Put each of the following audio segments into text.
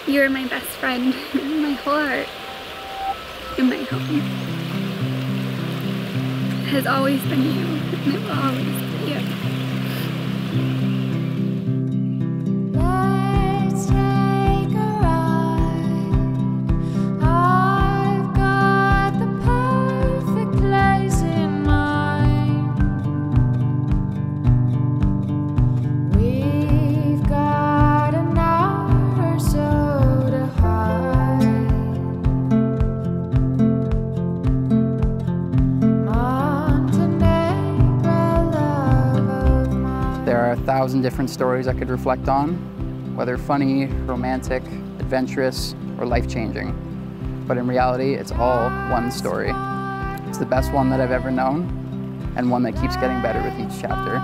You're my best friend, my whole heart, and my home. It has always been you, and it will always be you. Let's take a ride. I've got the perfect place in mind. We've got an hour or so to hide. There are 1,000 different stories I could reflect on, whether funny, romantic, adventurous, or life-changing. But in reality, it's all one story. It's the best one that I've ever known, and one that keeps getting better with each chapter.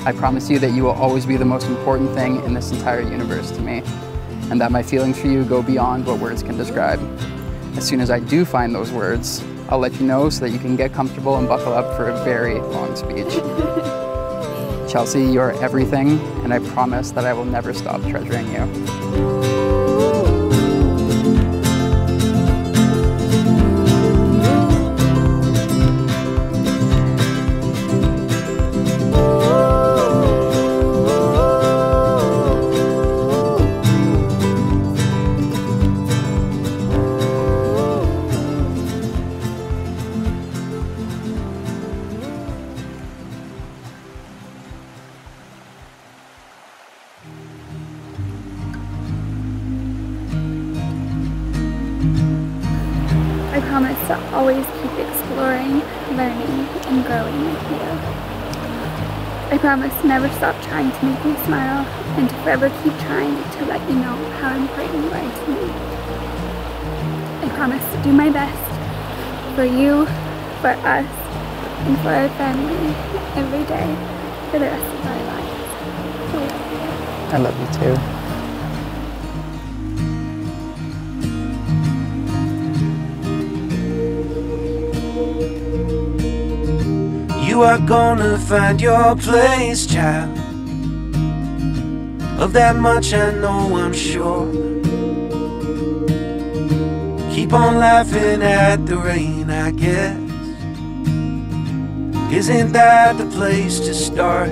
I promise you that you will always be the most important thing in this entire universe to me, and that my feelings for you go beyond what words can describe. As soon as I do find those words, I'll let you know so that you can get comfortable and buckle up for a very long speech. Chelsea, you're everything, and I promise that I will never stop treasuring you. I promise to always keep exploring, learning, and growing with you. I promise to never stop trying to make you smile, and to forever keep trying to let you know how important you are to me. I promise to do my best for you, for us, and for our family every day for the rest of our lives. I love you too. You are gonna find your place, child. Of that much I know, I'm sure. Keep on laughing at the rain, I guess. Isn't that the place to start?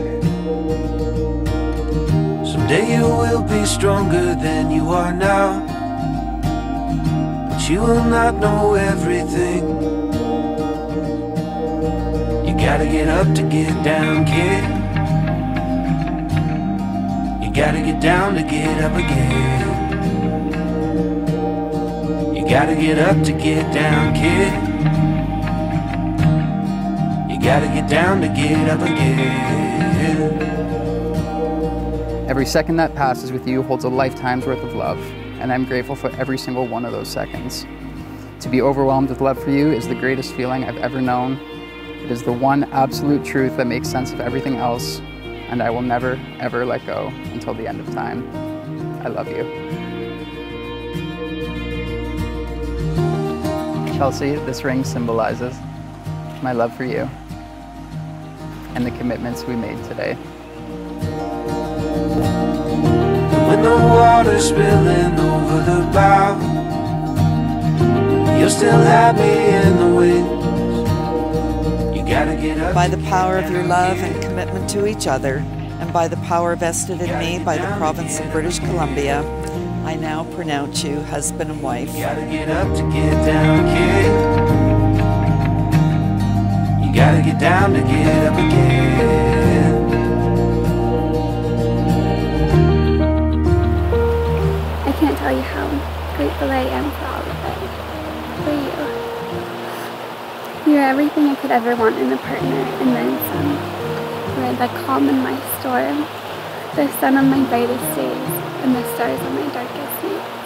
Someday you will be stronger than you are now, but you will not know everything. You gotta get up to get down, kid. You gotta get down to get up again. You gotta get up to get down, kid. You gotta get down to get up again. Every second that passes with you holds a lifetime's worth of love, and I'm grateful for every single one of those seconds. To be overwhelmed with love for you is the greatest feeling I've ever known. It is the one absolute truth that makes sense of everything else, and I will never, ever let go until the end of time. I love you. Chelsea, this ring symbolizes my love for you and the commitments we made today. When the water's spilling over the bow, you're still happy in the wind. By the power of your love and commitment to each other, and by the power vested in me by the province of British Columbia, I now pronounce you husband and wife. You gotta get up to get down, kid. You gotta get down to get up again. I can't tell you how grateful I am for all of it. For you. You're everything I could ever want in a partner, and then some. You're the calm in my storm, the sun on my brightest days, and the stars on my darkest nights.